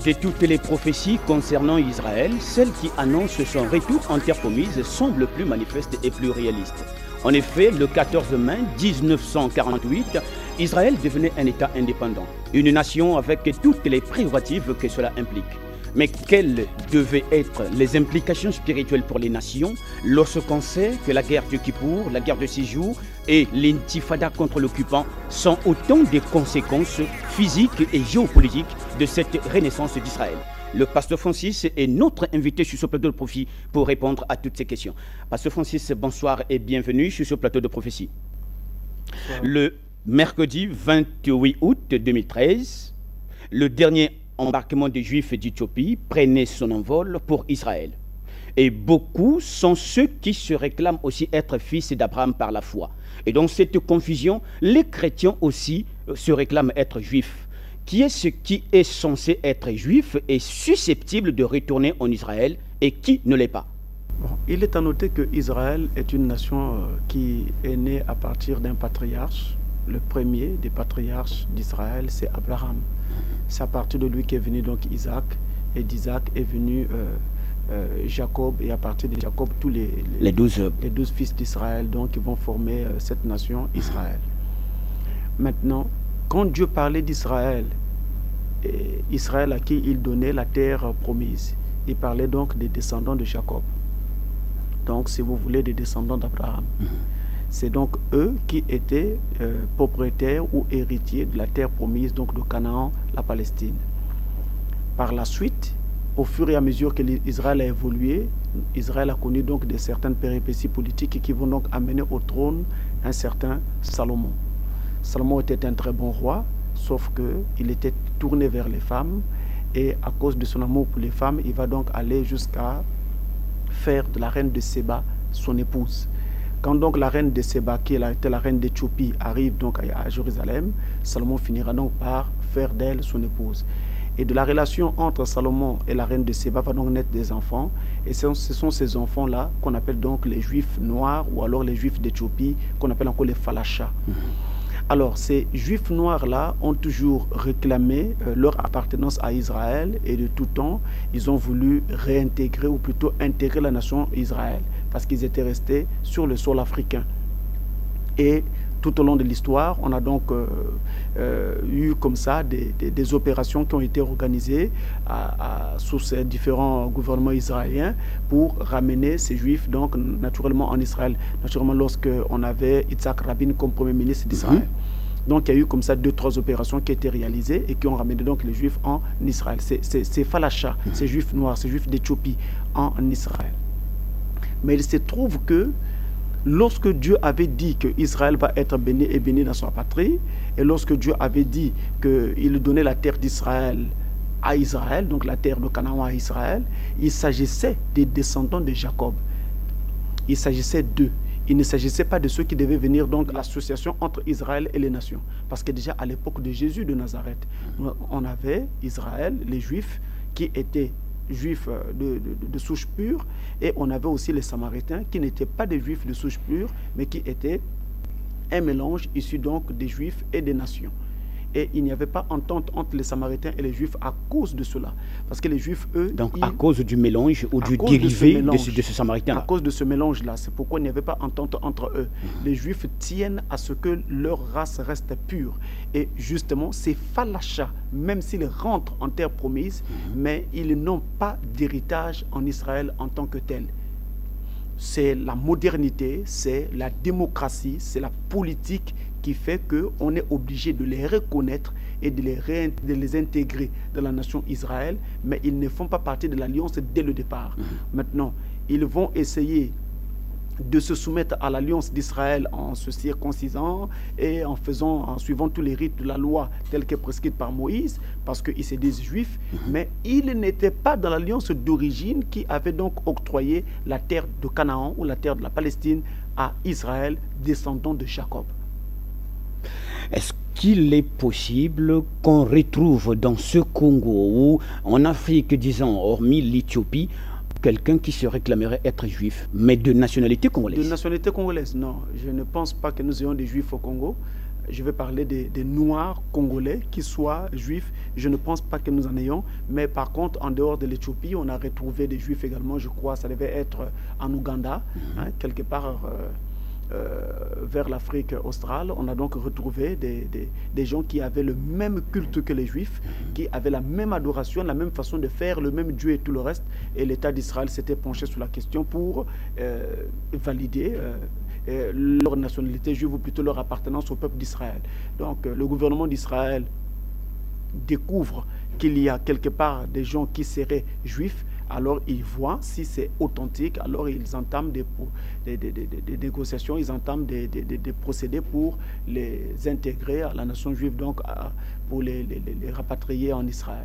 De toutes les prophéties concernant Israël, celle qui annonce son retour en terre promise semble plus manifeste et plus réaliste. En effet, le 14 mai 1948, Israël devenait un État indépendant, une nation avec toutes les prérogatives que cela implique. Mais quelles devaient être les implications spirituelles pour les nations lorsqu'on sait que la guerre de Kippour, la guerre de 6 jours et l'intifada contre l'occupant sont autant de conséquences physiques et géopolitiques de cette renaissance d'Israël? Le pasteur Francis est notre invité sur ce plateau de prophétie pour répondre à toutes ces questions. Pasteur Francis, bonsoir et bienvenue sur ce plateau de prophétie. Le mercredi 28 août 2013, le dernier embarquement des Juifs d'Éthiopie prenait son envol pour Israël. Et beaucoup sont ceux qui se réclament aussi être fils d'Abraham par la foi. Et dans cette confusion, les chrétiens aussi se réclament être juifs. Qui est ce qui est censé être juif et susceptible de retourner en Israël et qui ne l'est pas? Il est à noter que Israël est une nation qui est née à partir d'un patriarche. Le premier des patriarches d'Israël, c'est Abraham. C'est à partir de lui qu'est venu donc Isaac, et d'Isaac est venu Jacob, et à partir de Jacob, tous les 12 fils d'Israël donc qui vont former cette nation Israël. Maintenant, quand Dieu parlait d'Israël, Israël à qui il donnait la terre promise, il parlait donc des descendants de Jacob. Donc, si vous voulez, des descendants d'Abraham. C'est donc eux qui étaient propriétaires ou héritiers de la terre promise, donc de Canaan, la Palestine. Par la suite, au fur et à mesure que Israël a évolué, Israël a connu donc de certaines péripéties politiques qui vont donc amener au trône un certain Salomon. Salomon était un très bon roi, sauf qu'il était tourné vers les femmes, et à cause de son amour pour les femmes, il va donc aller jusqu'à faire de la reine de Séba son épouse. Quand donc la reine de Séba, qui était la reine d'Éthiopie, arrive donc à Jérusalem, Salomon finira donc par faire d'elle son épouse. Et de la relation entre Salomon et la reine de Séba va donc naître des enfants. Et ce sont ces enfants-là qu'on appelle donc les Juifs noirs, ou alors les Juifs d'Éthiopie, qu'on appelle encore les Falachas. Alors, ces Juifs noirs-là ont toujours réclamé leur appartenance à Israël, et de tout temps, ils ont voulu réintégrer, ou plutôt intégrer la nation Israël, parce qu'ils étaient restés sur le sol africain. Et tout au long de l'histoire, on a donc eu comme ça des opérations qui ont été organisées sous ces différents gouvernements israéliens pour ramener ces Juifs donc naturellement en Israël. Naturellement, lorsqu'on avait Yitzhak Rabin comme premier ministre d'Israël. Donc il y a eu comme ça 2-3 opérations qui étaient réalisées et qui ont ramené donc les Juifs en Israël. C'est Falachas, ces Juifs noirs, ces Juifs d'Éthiopie en Israël. Mais il se trouve que lorsque Dieu avait dit que Israël va être béni et béni dans sa patrie, et lorsque Dieu avait dit qu'il donnait la terre d'Israël à Israël, donc la terre de Canaan à Israël, il s'agissait des descendants de Jacob. Il s'agissait d'eux. Il ne s'agissait pas de ceux qui devaient venir donc l'association entre Israël et les nations. Parce que déjà à l'époque de Jésus de Nazareth, on avait Israël, les Juifs, qui étaient Juifs de souche pure, et on avait aussi les Samaritains qui n'étaient pas des Juifs de souche pure, mais qui étaient un mélange issu donc des Juifs et des nations. Et il n'y avait pas entente entre les Samaritains et les Juifs à cause de cela. Parce que les Juifs, eux... Donc à cause du mélange ou du dérivé de ce Samaritain-là. À cause de ce mélange-là, c'est pourquoi il n'y avait pas entente entre eux. Les Juifs tiennent à ce que leur race reste pure. Et justement, ces Falachas, même s'ils rentrent en terre promise, mais ils n'ont pas d'héritage en Israël en tant que tel. C'est la modernité, c'est la démocratie, c'est la politique qui fait qu'on est obligé de les reconnaître et de les intégrer dans la nation Israël, mais ils ne font pas partie de l'alliance dès le départ. Maintenant, ils vont essayer de se soumettre à l'alliance d'Israël en se circoncisant et en suivant tous les rites de la loi telle qu'elle est prescrite par Moïse, parce qu'ils se disent juifs, mais ils n'étaient pas dans l'alliance d'origine qui avait donc octroyé la terre de Canaan ou la terre de la Palestine à Israël, descendant de Jacob. Est-ce qu'il est possible qu'on retrouve dans ce Congo ou en Afrique, disons, hormis l'Éthiopie, quelqu'un qui se réclamerait être juif, mais de nationalité congolaise? De nationalité congolaise, non. Je ne pense pas que nous ayons des juifs au Congo. je vais parler des Noirs congolais qui soient juifs. Je ne pense pas que nous en ayons, mais par contre, en dehors de l'Éthiopie, on a retrouvé des juifs également, je crois, ça devait être en Ouganda, hein, quelque part vers l'Afrique australe. On a donc retrouvé des gens qui avaient le même culte que les juifs, qui avaient la même adoration, la même façon de faire, le même Dieu et tout le reste. Et l'État d'Israël s'était penché sur la question pour valider leur nationalité juive, ou plutôt leur appartenance au peuple d'Israël. Donc le gouvernement d'Israël découvre qu'il y a quelque part des gens qui seraient juifs. Alors ils voient si c'est authentique, alors ils entament des négociations, ils entament des procédés pour les intégrer à la nation juive, donc pour les rapatrier en Israël.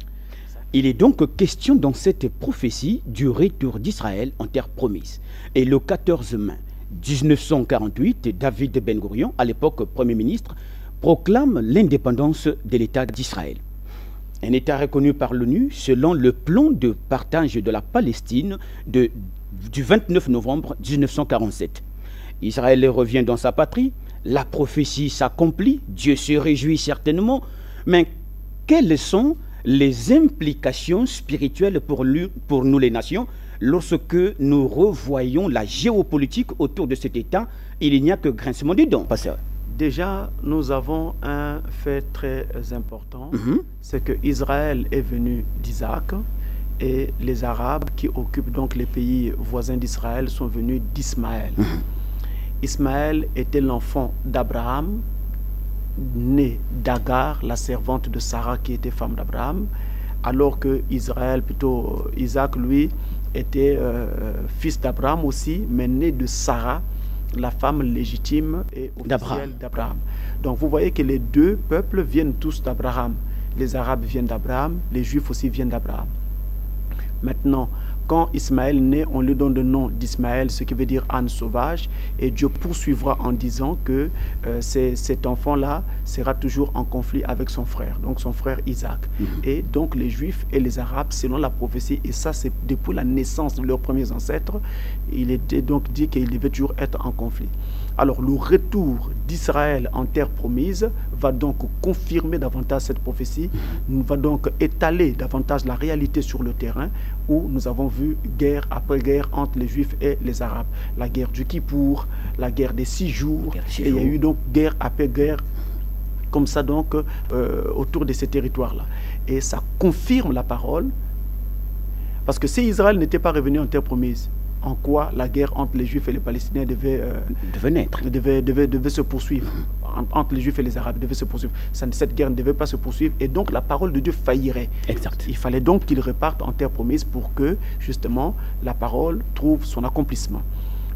Il est donc question dans cette prophétie du retour d'Israël en terre promise. Et le 14 mai 1948, David Ben Gourion, à l'époque Premier ministre, proclame l'indépendance de l'État d'Israël. Un État reconnu par l'ONU selon le plan de partage de la Palestine du 29 novembre 1947. Israël revient dans sa patrie, la prophétie s'accomplit, Dieu se réjouit certainement, mais quelles sont les implications spirituelles pour nous les nations lorsque nous revoyons la géopolitique autour de cet État? Il n'y a que grincement des dents, pasteur. Déjà, nous avons un fait très important, c'est que Israël est venu d'Isaac et les Arabes qui occupent donc les pays voisins d'Israël sont venus d'Ismaël. Ismaël était l'enfant d'Abraham, né d'Agar, la servante de Sarah qui était femme d'Abraham, alors que Isaac, lui, était fils d'Abraham aussi, mais né de Sarah, la femme légitime et officielle d'Abraham. Donc vous voyez que les deux peuples viennent tous d'Abraham. Les Arabes viennent d'Abraham, les Juifs aussi viennent d'Abraham. Maintenant, quand Ismaël naît, on lui donne le nom d'Ismaël, ce qui veut dire âne sauvage, et Dieu poursuivra en disant que cet enfant-là sera toujours en conflit avec son frère, donc son frère Isaac. Et donc les Juifs et les Arabes, selon la prophétie, et ça c'est depuis la naissance de leurs premiers ancêtres, il était donc dit qu'il devait toujours être en conflit. Alors le retour d'Israël en terre promise va donc confirmer davantage cette prophétie, va donc étaler davantage la réalité sur le terrain, où nous avons vu guerre après guerre entre les Juifs et les Arabes. La guerre du Kippour, la guerre des 6 jours, et il y a eu donc guerre après guerre, comme ça donc, autour de ces territoires-là. Et ça confirme la parole, parce que si Israël n'était pas revenu en terre promise, en quoi la guerre entre les Juifs et les Palestiniens devait se poursuivre, entre les Juifs et les Arabes devait se poursuivre. Cette guerre ne devait pas se poursuivre, et donc la parole de Dieu faillirait. Exact. Il fallait donc qu'il reparte en terre promise pour que justement la parole trouve son accomplissement.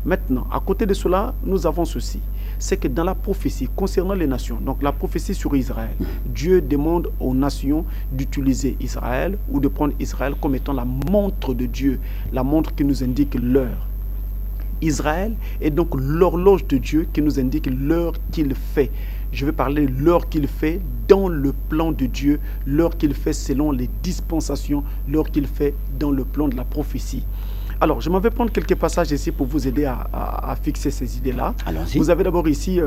Maintenant, à côté de cela, nous avons ceci, c'est que dans la prophétie concernant les nations, donc la prophétie sur Israël, Dieu demande aux nations d'utiliser Israël ou de prendre Israël comme étant la montre de Dieu, la montre qui nous indique l'heure. Israël est donc l'horloge de Dieu qui nous indique l'heure qu'il fait. Je vais parler de l'heure qu'il fait dans le plan de Dieu, l'heure qu'il fait selon les dispensations, l'heure qu'il fait dans le plan de la prophétie. Alors, je m'en vais prendre quelques passages ici pour vous aider à fixer ces idées-là. Vous avez d'abord ici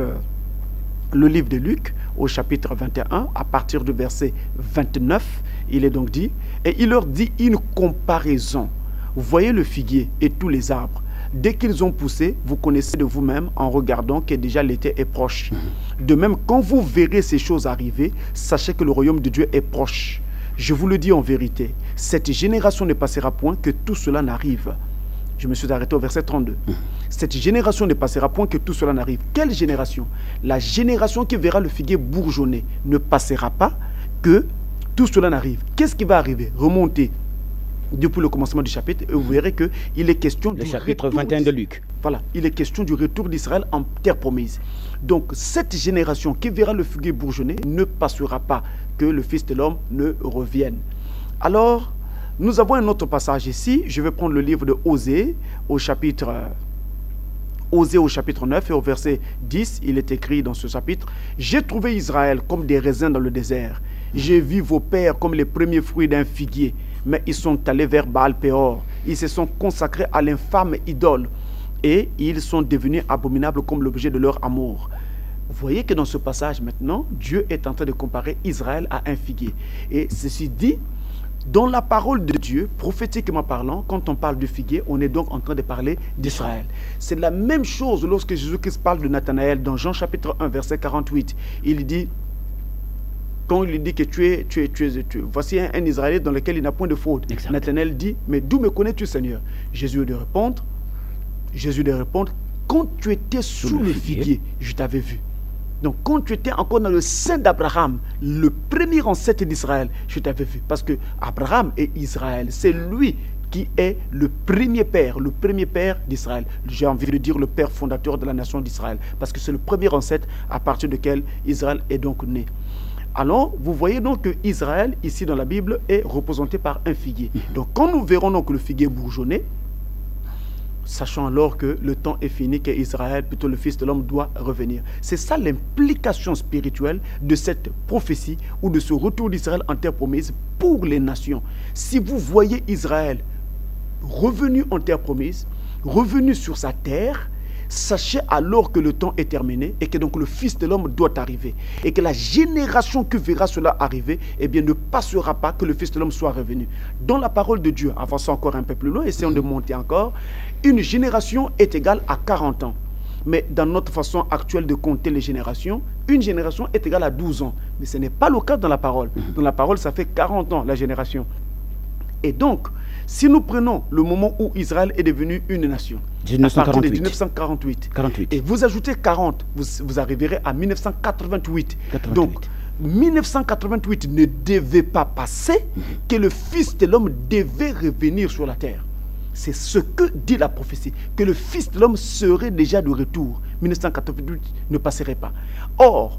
le livre de Luc, au chapitre 21, à partir du verset 29, il est donc dit, et il leur dit une comparaison. Voyez le figuier et tous les arbres. Dès qu'ils ont poussé, vous connaissez de vous-même en regardant que déjà l'été est proche. De même, quand vous verrez ces choses arriver, sachez que le royaume de Dieu est proche. Je vous le dis en vérité, cette génération ne passera point que tout cela n'arrive. Je me suis arrêté au verset 32. Cette génération ne passera point que tout cela n'arrive. Quelle génération? La génération qui verra le figuier bourgeonner ne passera pas que tout cela n'arrive. Qu'est-ce qui va arriver? Remontez depuis le commencement du chapitre et vous verrez qu'il est question du chapitre 21 de Luc. Voilà, il est question du retour d'Israël en terre promise. Donc cette génération qui verra le figuier bourgeonner ne passera pas que le Fils de l'homme ne revienne. Alors, nous avons un autre passage ici. Je vais prendre le livre de Osée au chapitre 9 et au verset 10, il est écrit dans ce chapitre, « J'ai trouvé Israël comme des raisins dans le désert. J'ai vu vos pères comme les premiers fruits d'un figuier. Mais ils sont allés vers Baal-Péor. Ils se sont consacrés à l'infâme idole. Et ils sont devenus abominables comme l'objet de leur amour. » Vous voyez que dans ce passage maintenant, Dieu est en train de comparer Israël à un figuier. Et ceci dit, dans la parole de Dieu, prophétiquement parlant, quand on parle du figuier, on est donc en train de parler d'Israël. C'est la même chose lorsque Jésus-Christ parle de Nathanaël dans Jean chapitre 1, verset 48. Il dit, quand il dit que voici un Israélite dans lequel il n'a point de faute. Exact. Nathanaël dit, mais d'où me connais-tu, Seigneur? Jésus de répondre, quand tu étais sous le figuier, je t'avais vu. Donc, quand tu étais encore dans le sein d'Abraham, le premier ancêtre d'Israël, je t'avais vu. Parce que Abraham et Israël, c'est lui qui est le premier père d'Israël. J'ai envie de dire le père fondateur de la nation d'Israël. Parce que c'est le premier ancêtre à partir duquel Israël est donc né. Alors, vous voyez donc que Israël, ici dans la Bible, est représenté par un figuier. Donc, quand nous verrons donc le figuier bourgeonner, sachant alors que le temps est fini, qu'Israël, plutôt le Fils de l'homme, doit revenir. C'est ça l'implication spirituelle de cette prophétie ou de ce retour d'Israël en terre promise pour les nations. Si vous voyez Israël revenu en terre promise, revenu sur sa terre, sachez alors que le temps est terminé et que donc le Fils de l'homme doit arriver. Et que la génération qui verra cela arriver, eh bien, ne passera pas que le Fils de l'homme soit revenu. Dans la parole de Dieu, avançons encore un peu plus loin, essayons de monter encore, une génération est égale à 40 ans. Mais dans notre façon actuelle de compter les générations, une génération est égale à 12 ans. Mais ce n'est pas le cas dans la parole. Dans la parole, ça fait 40 ans, la génération. Et donc, si nous prenons le moment où Israël est devenu une nation, 1948. À partir de 1948, 48. Et vous ajoutez 40, vous arriverez à 1988. 88. Donc, 1988 ne devait pas passer que le Fils de l'homme devait revenir sur la terre. C'est ce que dit la prophétie, que le Fils de l'homme serait déjà de retour. 1988 ne passerait pas. Or,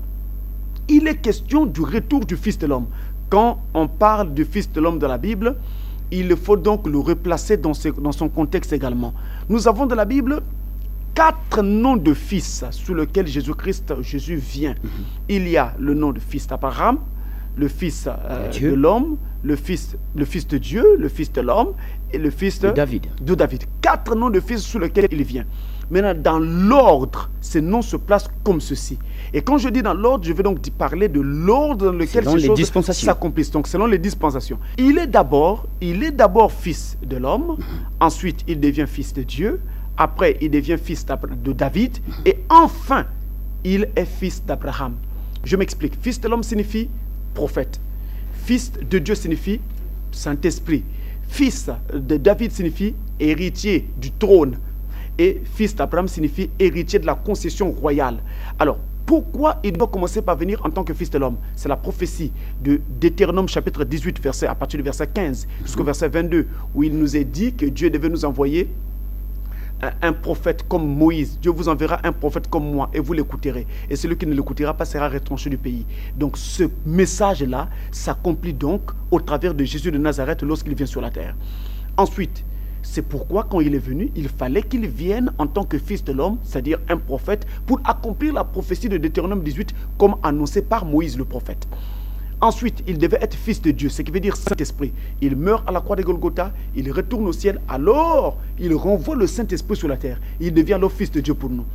il est question du retour du Fils de l'homme. Quand on parle du Fils de l'homme dans la Bible, il faut donc le replacer dans son contexte également. Nous avons dans la Bible 4 noms de fils sous lesquels Jésus vient. Il y a le nom de fils d'Abraham, le fils de l'homme, le fils de Dieu, le fils de l'homme et le fils de David. 4 noms de fils sous lesquels il vient. Maintenant, dans l'ordre, ces noms se placent comme ceci. Et quand je dis dans l'ordre, je vais donc parler de l'ordre dans lequel ces choses s'accomplissent. Donc, selon les dispensations. Il est d'abord fils de l'homme. Ensuite, il devient fils de Dieu. Après, il devient fils de David. Et enfin, il est fils d'Abraham. Je m'explique. Fils de l'homme signifie prophète. Fils de Dieu signifie Saint-Esprit. Fils de David signifie héritier du trône. Et fils d'Abraham signifie héritier de la concession royale. Alors, pourquoi il doit commencer par venir en tant que fils de l'homme? C'est la prophétie de Deutéronome chapitre 18, à partir du verset 15 jusqu'au verset 22, où il nous est dit que Dieu devait nous envoyer un prophète comme Moïse. Dieu vous enverra un prophète comme moi et vous l'écouterez. Et celui qui ne l'écoutera pas sera retranché du pays. Donc ce message-là s'accomplit donc au travers de Jésus de Nazareth lorsqu'il vient sur la terre. Ensuite, c'est pourquoi quand il est venu, il fallait qu'il vienne en tant que fils de l'homme, c'est-à-dire un prophète, pour accomplir la prophétie de Deutéronome 18 comme annoncée par Moïse le prophète. Ensuite, il devait être fils de Dieu, ce qui veut dire Saint-Esprit. Il meurt à la croix de Golgotha, il retourne au ciel, alors il renvoie le Saint-Esprit sur la terre. Il devient alors fils de Dieu pour nous.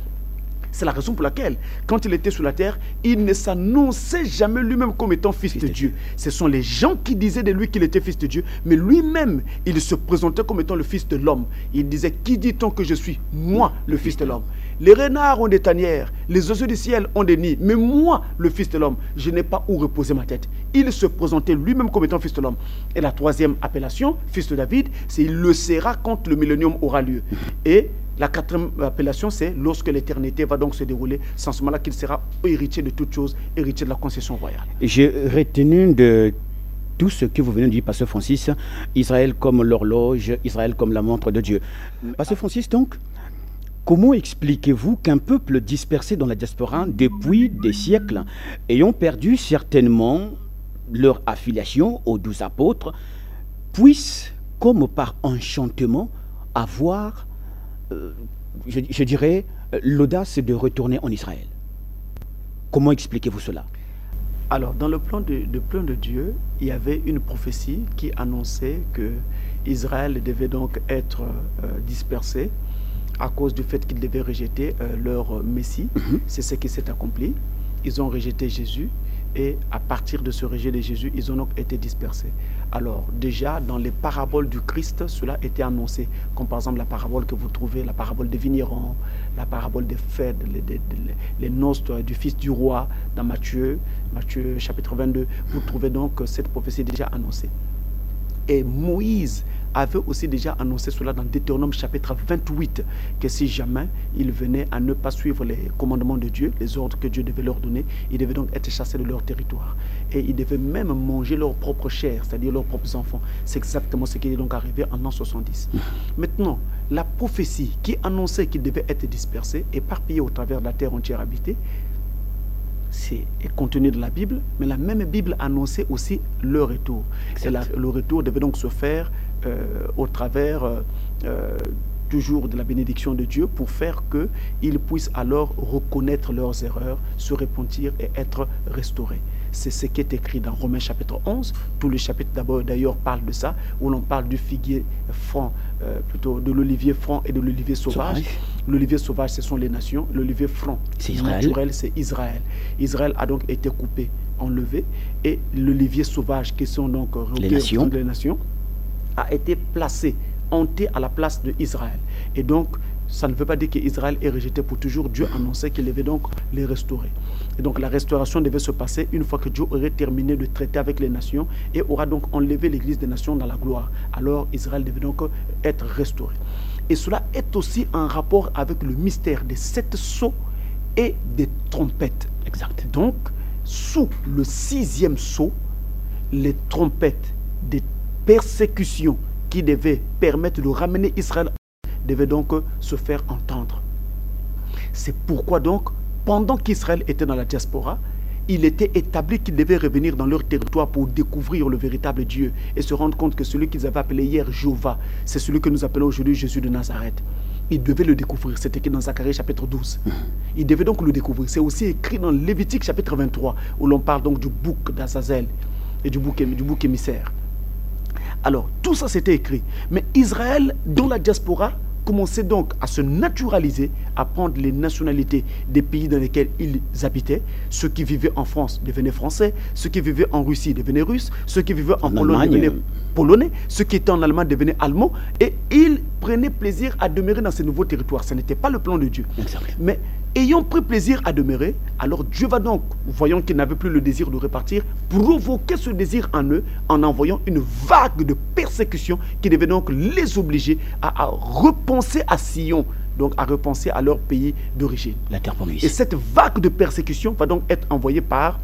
C'est la raison pour laquelle, quand il était sur la terre, il ne s'annonçait jamais lui-même comme étant fils de Dieu. Ce sont les gens qui disaient de lui qu'il était fils de Dieu, mais lui-même, il se présentait comme étant le fils de l'homme. Il disait, qui dit-on que je suis? Moi, le fils de l'homme. Les renards ont des tanières, les oiseaux du ciel ont des nids, mais moi, le fils de l'homme, je n'ai pas où reposer ma tête. Il se présentait lui-même comme étant fils de l'homme. Et la troisième appellation, fils de David, c'est il le sera quand le millénium aura lieu. Et la quatrième appellation, c'est lorsque l'éternité va donc se dérouler, c'est en ce moment-là qu'il sera héritier de toutes choses, héritier de la concession royale. J'ai retenu de tout ce que vous venez de dire, Pasteur Francis, Israël comme l'horloge, Israël comme la montre de Dieu. Pasteur Francis, donc, comment expliquez-vous qu'un peuple dispersé dans la diaspora depuis des siècles, ayant perdu certainement leur affiliation aux 12 apôtres, puisse, comme par enchantement, avoir, je dirais, l'audace de retourner en Israël? Comment expliquez-vous cela? Alors, dans le plan de Dieu, il y avait une prophétie qui annonçait que Israël devait donc être dispersé à cause du fait qu'ils devaient rejeter leur Messie. C'est ce qui s'est accompli. Ils ont rejeté Jésus et à partir de ce rejet de Jésus, ils ont donc été dispersés. Alors déjà, dans les paraboles du Christ, cela était annoncé, comme par exemple la parabole que vous trouvez, la parabole des vignerons, la parabole des fêtes, les noces du fils du roi, dans Matthieu chapitre 22. Vous trouvez donc cette prophétie déjà annoncée. Et Moïse avait aussi déjà annoncé cela dans Deutéronome chapitre 28, que si jamais ils venaient à ne pas suivre les commandements de Dieu, les ordres que Dieu devait leur donner, ils devaient donc être chassés de leur territoire. Et ils devaient même manger leur propre chair, c'est-à-dire leurs propres enfants. C'est exactement ce qui est donc arrivé en l'an 70. Maintenant, la prophétie qui annonçait qu'ils devaient être dispersés, éparpillés au travers de la terre entière habitée, c'est contenu dans la Bible, mais la même Bible annonçait aussi le retour. Et le retour devait donc se faire au travers toujours de la bénédiction de Dieu pour faire qu'ils puissent alors reconnaître leurs erreurs, se repentir et être restaurés. C'est ce qui est écrit dans Romains chapitre 11. Tout le chapitre d'ailleurs parle de ça, où l'on parle du figuier franc, plutôt de l'olivier franc et de l'olivier sauvage. L'olivier sauvage, ce sont les nations. L'olivier franc, naturel, c'est Israël. Israël a donc été coupé, enlevé, et l'olivier sauvage, qui sont donc les nations, a été placé, hanté à la place d'Israël. Et donc, ça ne veut pas dire qu'Israël est rejeté pour toujours. Dieu annonçait qu'il devait donc les restaurer. Et donc la restauration devait se passer une fois que Dieu aurait terminé de traiter avec les nations et aura donc enlevé l'église des nations dans la gloire. Alors Israël devait donc être restauré. Et cela est aussi en rapport avec le mystère des 7 sceaux et des trompettes. Exact. Donc, sous le 6e sceau, les trompettes des persécutions qui devaient permettre de ramener Israël devait donc se faire entendre. C'est pourquoi donc, pendant qu'Israël était dans la diaspora, il était établi qu'ils devaient revenir dans leur territoire pour découvrir le véritable Dieu et se rendre compte que celui qu'ils avaient appelé hier Jéhovah, c'est celui que nous appelons aujourd'hui Jésus de Nazareth. Ils devaient le découvrir. C'est écrit dans Zacharie chapitre 12. Ils devaient donc le découvrir. C'est aussi écrit dans Lévitique chapitre 23, où l'on parle donc du bouc d'Azazel et du bouc émissaire. Alors, tout ça c'était écrit. Mais Israël, dans la diaspora, commençaient donc à se naturaliser, à prendre les nationalités des pays dans lesquels ils habitaient. Ceux qui vivaient en France devenaient français, ceux qui vivaient en Russie devenaient russes, ceux qui vivaient en Pologne devenaient polonais, ceux qui étaient en Allemagne devenaient allemands, et ils prenaient plaisir à demeurer dans ces nouveaux territoires. Ce n'était pas le plan de Dieu. Mais ayant pris plaisir à demeurer, alors Dieu va donc, voyant qu'ils n'avaient plus le désir de repartir, provoquer ce désir en eux en envoyant une vague de persécution qui devait donc les obliger à repenser à Sion, donc à repenser à leur pays d'origine. La terre promise. Et cette vague de persécution va donc être envoyée par,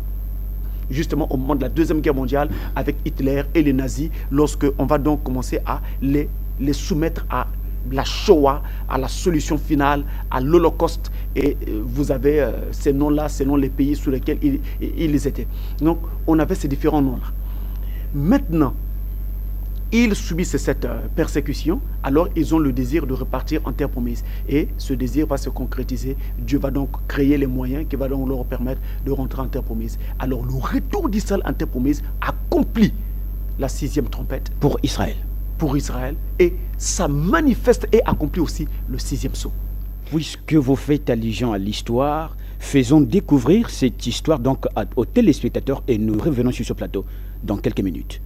justement au moment de la Deuxième Guerre mondiale, avec Hitler et les nazis, lorsque on va donc commencer à les soumettre à la Shoah, à la solution finale, à l'Holocauste. Et vous avez ces noms-là selon les pays sous lesquels ils étaient. Donc, on avait ces différents noms-là. Maintenant, ils subissent cette persécution, alors ils ont le désir de repartir en terre promise. Et ce désir va se concrétiser. Dieu va donc créer les moyens qui vont donc leur permettre de rentrer en terre promise. Alors, le retour d'Israël en terre promise accomplit la 6e trompette. Pour Israël. Pour Israël, et ça manifeste et accomplit aussi le 6e sceau. Puisque vous faites allusion à l'histoire, faisons découvrir cette histoire donc aux téléspectateurs et nous revenons sur ce plateau dans quelques minutes.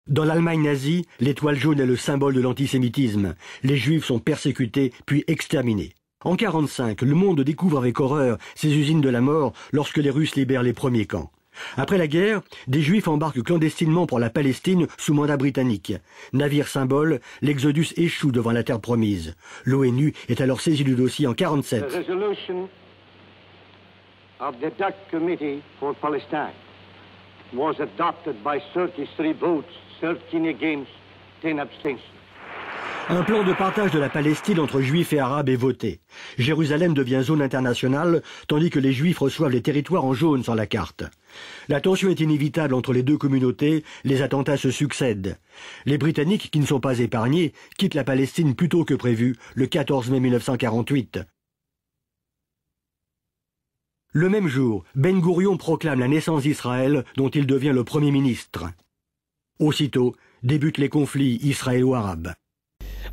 Dans l'Allemagne nazie, l'étoile jaune est le symbole de l'antisémitisme. Les Juifs sont persécutés puis exterminés. En 1945, le monde découvre avec horreur ces usines de la mort lorsque les Russes libèrent les premiers camps. Après la guerre, des Juifs embarquent clandestinement pour la Palestine sous mandat britannique. Navire symbole, l'Exodus échoue devant la terre promise. L'ONU est alors saisie du dossier en 1947. The resolution of the DAC Committee for Palestine was adopted by 33 votes, 13 against, 10 abstentions. Un plan de partage de la Palestine entre Juifs et Arabes est voté. Jérusalem devient zone internationale, tandis que les Juifs reçoivent les territoires en jaune sur la carte. La tension est inévitable entre les deux communautés, les attentats se succèdent. Les Britanniques, qui ne sont pas épargnés, quittent la Palestine plus tôt que prévu, le 14 mai 1948. Le même jour, Ben Gourion proclame la naissance d'Israël, dont il devient le Premier ministre. Aussitôt, débutent les conflits israélo-arabes.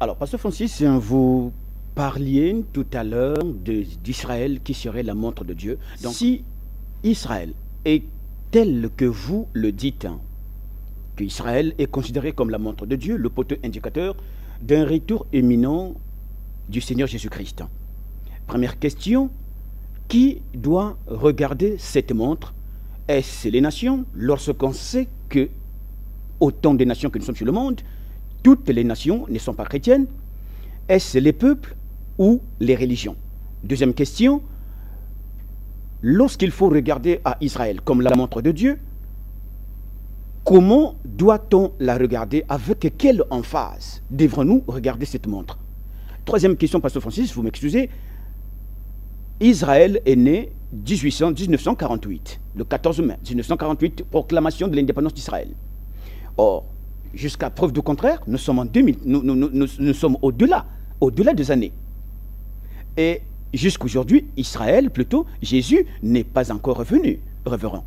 Alors, Pasteur Francis, vous parliez tout à l'heure d'Israël qui serait la montre de Dieu. Donc, si Israël est tel que vous le dites, qu'Israël est considéré comme la montre de Dieu, le poteau indicateur d'un retour imminent du Seigneur Jésus-Christ. Première question, qui doit regarder cette montre? Est-ce les nations? Lorsqu'on sait que, autant des nations que nous sommes sur le monde, toutes les nations ne sont pas chrétiennes. Est-ce les peuples ou les religions? Deuxième question, lorsqu'il faut regarder à Israël comme la montre de Dieu, comment doit-on la regarder? Avec quelle emphase devrons-nous regarder cette montre? Troisième question, Pasteur Francis, vous m'excusez. Israël est né 1948, le 14 mai 1948, proclamation de l'indépendance d'Israël. Or, jusqu'à preuve du contraire, nous sommes en 2000, nous sommes au-delà des années. Et jusqu'aujourd'hui, Israël, plutôt, Jésus n'est pas encore revenu, révérend.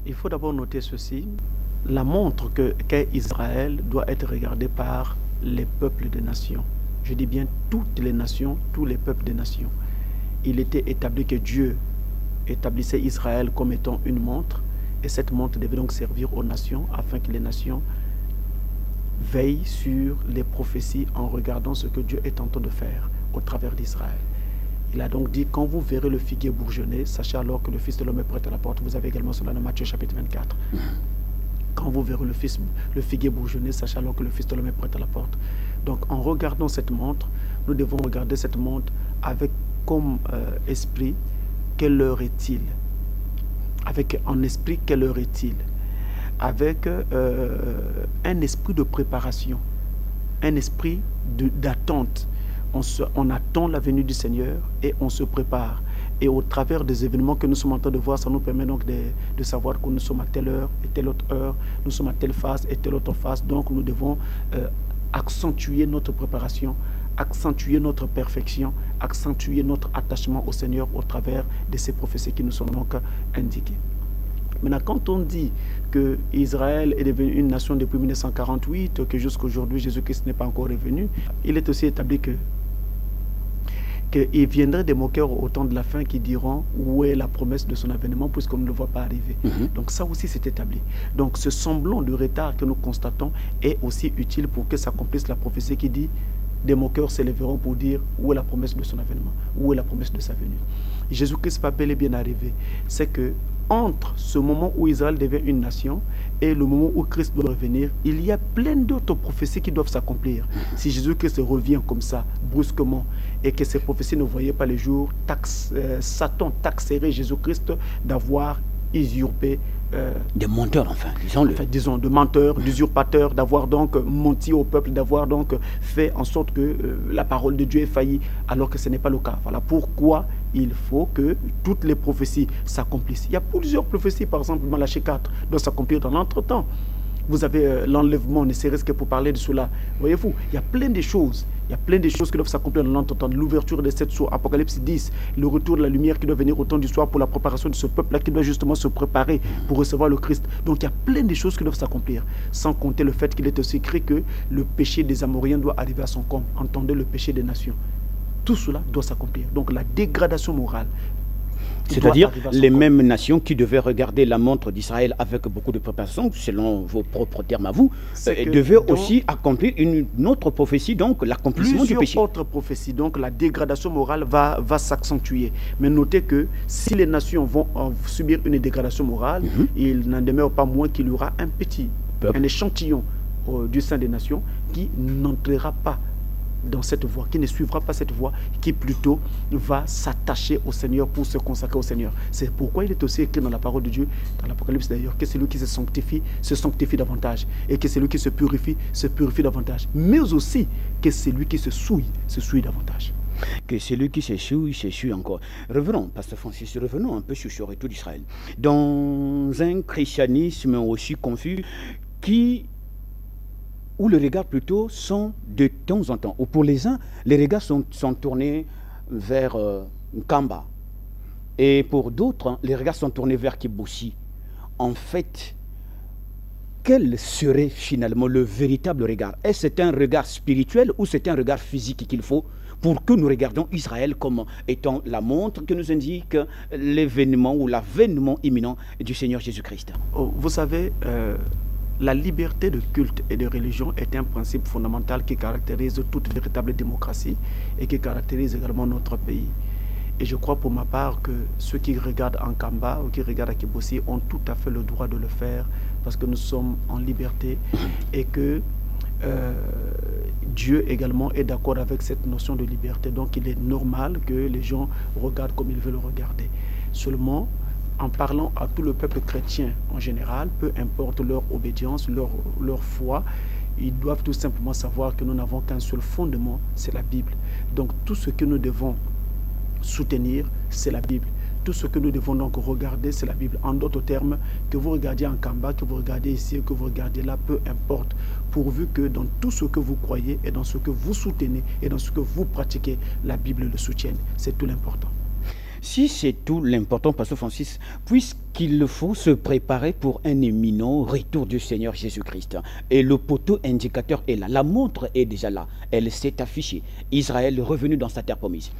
Il faut d'abord noter ceci. La montre qu'est Israël doit être regardée par les peuples des nations. Je dis bien toutes les nations, tous les peuples des nations. Il était établi que Dieu établissait Israël comme étant une montre, et cette montre devait donc servir aux nations afin que les nations veillent sur les prophéties en regardant ce que Dieu est en train de faire au travers d'Israël. Il a donc dit, quand vous verrez le figuier bourgeonner, sachez alors que le Fils de l'homme est prêt à la porte. Vous avez également cela dans Matthieu chapitre 24. Quand vous verrez le figuier bourgeonner, sachez alors que le Fils de l'homme est prêt à la porte. Donc en regardant cette montre, nous devons regarder cette montre avec comme esprit, quelle heure est-il? Avec en esprit, quelle heure est-il? Avec un esprit de préparation, un esprit d'attente. On attend la venue du Seigneur et on se prépare. Et au travers des événements que nous sommes en train de voir, ça nous permet donc de savoir que nous sommes à telle heure et telle autre heure, nous sommes à telle phase et telle autre phase. Donc nous devons accentuer notre préparation, accentuer notre perfection, accentuer notre attachement au Seigneur au travers de ces prophéties qui nous sont donc indiquées. Maintenant, quand on dit que Israël est devenu une nation depuis 1948, que jusqu'à aujourd'hui Jésus-Christ n'est pas encore revenu, il est aussi établi qu'il viendrait des moqueurs au temps de la fin qui diront où est la promesse de son avènement puisqu'on ne le voit pas arriver. Donc ça aussi c'est établi. Donc ce semblant de retard que nous constatons est aussi utile pour que s'accomplisse la prophétie qui dit des moqueurs s'élèveront pour dire où est la promesse de son avènement, où est la promesse de sa venue. Jésus-Christ va bel et bien arriver. C'est que entre ce moment où Israël devient une nation et le moment où Christ doit revenir, il y a plein d'autres prophéties qui doivent s'accomplir. Si Jésus-Christ revient comme ça, brusquement, et que ces prophéties ne voyaient pas le jour, Satan taxerait Jésus-Christ d'avoir usurpé des menteurs, enfin, disons-le. Enfin, disons, de menteurs, d'usurpateurs, d'avoir donc menti au peuple, d'avoir donc fait en sorte que la parole de Dieu ait failli, alors que ce n'est pas le cas. Voilà pourquoi il faut que toutes les prophéties s'accomplissent. Il y a plusieurs prophéties, par exemple, Malachie 4 doit s'accomplir dans l'entretemps. Vous avez l'enlèvement, ne serait-ce que pour parler de cela. Voyez-vous, il y a plein de choses. Il y a plein de choses qui doivent s'accomplir dans l'entretemps. L'ouverture des 7 sceaux, Apocalypse 10, le retour de la lumière qui doit venir au temps du soir pour la préparation de ce peuple-là qui doit justement se préparer pour recevoir le Christ. Donc il y a plein de choses qui doivent s'accomplir. Sans compter le fait qu'il est aussi écrit que le péché des Amoriens doit arriver à son comble. Entendez le péché des nations. Tout cela doit s'accomplir. Donc la dégradation morale. C'est-à-dire les mêmes nations qui devaient regarder la montre d'Israël avec beaucoup de préparation, selon vos propres termes à vous, devaient aussi accomplir une autre prophétie, donc l'accomplissement du péché. Plusieurs autres prophéties, donc la dégradation morale va s'accentuer. Mais notez que si les nations vont subir une dégradation morale, il n'en demeure pas moins qu'il y aura un petit, un échantillon du sein des nations qui n'entrera pas dans cette voie, qui ne suivra pas cette voie, qui plutôt va s'attacher au Seigneur pour se consacrer au Seigneur. C'est pourquoi il est aussi écrit dans la parole de Dieu, dans l'Apocalypse d'ailleurs, que celui qui se sanctifie davantage, et que celui qui se purifie davantage, mais aussi que celui qui se souille davantage. Que celui qui se souille encore. Revenons, Pasteur Francis, revenons un peu sur ce retour d'Israël. Dans un christianisme aussi confus, où les regards plutôt sont de temps en temps, ou pour les uns, les regards sont tournés vers Kamba, et pour d'autres, les regards sont tournés vers Kibousi. En fait, quel serait finalement le véritable regard? Est-ce que c'est un regard spirituel ou c'est un regard physique qu'il faut pour que nous regardions Israël comme étant la montre que nous indique l'événement ou l'avènement imminent du Seigneur Jésus-Christ? Vous savez, la liberté de culte et de religion est un principe fondamental qui caractérise toute véritable démocratie et qui caractérise également notre pays. Et je crois pour ma part que ceux qui regardent en Kamba ou qui regardent à Kibossi ont tout à fait le droit de le faire parce que nous sommes en liberté et que Dieu également est d'accord avec cette notion de liberté. Donc il est normal que les gens regardent comme ils veulent regarder. Seulement, en parlant à tout le peuple chrétien en général, peu importe leur obédience, leur foi, ils doivent tout simplement savoir que nous n'avons qu'un seul fondement, c'est la Bible. Donc tout ce que nous devons soutenir, c'est la Bible. Tout ce que nous devons donc regarder, c'est la Bible. En d'autres termes, que vous regardiez en Kamba, que vous regardez ici, que vous regardez là, peu importe. Pourvu que dans tout ce que vous croyez et dans ce que vous soutenez et dans ce que vous pratiquez, la Bible le soutienne. C'est tout l'important. Si c'est tout l'important, Pasteur Francis, puisqu'il faut se préparer pour un éminent retour du Seigneur Jésus-Christ, et le poteau indicateur est là, la montre est déjà là, elle s'est affichée, Israël est revenu dans sa terre promise.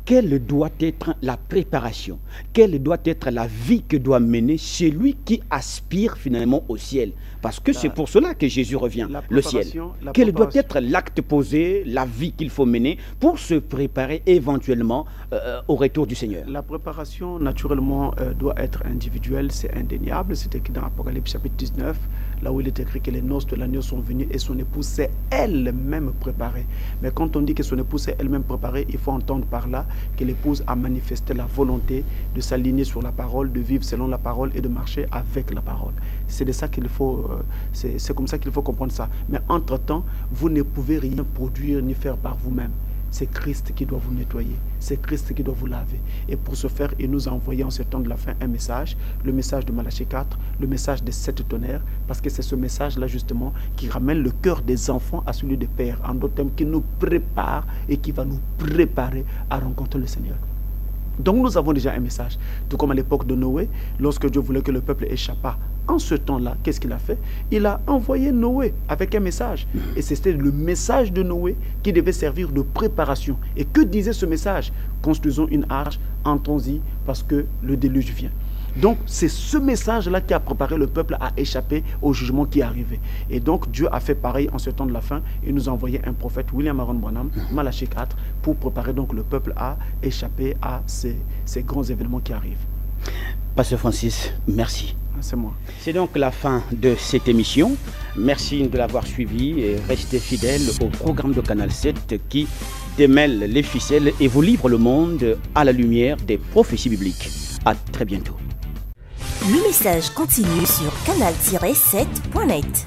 Quelle doit être la préparation? Quelle doit être la vie que doit mener celui qui aspire finalement au ciel? Parce que c'est pour cela que Jésus revient, le ciel. Quel doit être l'acte posé, la vie qu'il faut mener pour se préparer éventuellement au retour du Seigneur? La préparation, naturellement, doit être individuelle, c'est indéniable. C'est écrit dans Apocalypse chapitre 19, là où il est écrit que les noces de l'agneau sont venues et son épouse s'est elle-même préparée. Mais quand on dit que son épouse s'est elle-même préparée, il faut entendre par là que l'épouse a manifesté la volonté de s'aligner sur la parole, de vivre selon la parole et de marcher avec la parole. C'est de ça qu'il faut, c'est comme ça qu'il faut comprendre ça. Mais entre-temps, vous ne pouvez rien produire ni faire par vous-même. C'est Christ qui doit vous nettoyer, c'est Christ qui doit vous laver. Et pour ce faire, il nous a envoyé en ce temps de la fin un message, le message de Malachie 4, le message des 7 tonnerres, parce que c'est ce message-là justement qui ramène le cœur des enfants à celui des pères, en d'autres termes, qui nous prépare et qui va nous préparer à rencontrer le Seigneur. Donc nous avons déjà un message, tout comme à l'époque de Noé, lorsque Dieu voulait que le peuple échappât. En ce temps-là, qu'est-ce qu'il a fait? Il a envoyé Noé avec un message. Et c'était le message de Noé qui devait servir de préparation. Et que disait ce message? Construisons une arche, entrons-y, parce que le déluge vient. Donc, c'est ce message-là qui a préparé le peuple à échapper au jugement qui est arrivé. Et donc, Dieu a fait pareil en ce temps de la fin. Il nous a envoyé un prophète, William Aaron Branham, Malachie 4, pour préparer donc le peuple à échapper à ces grands événements qui arrivent. Pasteur Francis, merci. C'est moi. C'est donc la fin de cette émission. Merci de l'avoir suivi et restez fidèles au programme de Canal 7 qui démêle les ficelles et vous livre le monde à la lumière des prophéties bibliques. À très bientôt. Le message continue sur canal-7.net.